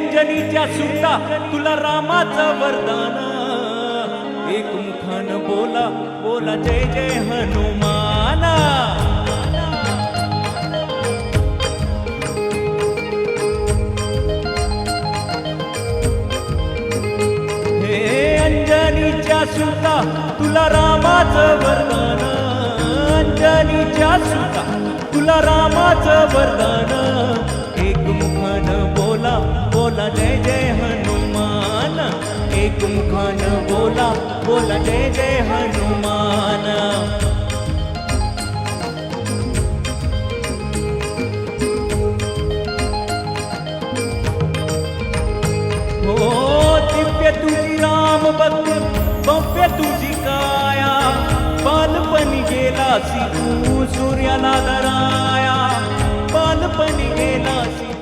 अंजनीच्या सुता तुला रामाचं वरदान एकमुखानं बोला बोला जय जय हनुमान अंजनीच्या सुता तुला रामाचं वरदान अंजनीच्या सुता तुला रामाचं वरदान एकमुखानं बोला बोला जय जय हनुमान एकमुखानं बोला बोला जय जय हनुमान हो दिव्य तुझी राम भक्ती भव्य तुझी काया बालपणी गेलासी तू सूर्याला दराया बालपणी गेलासी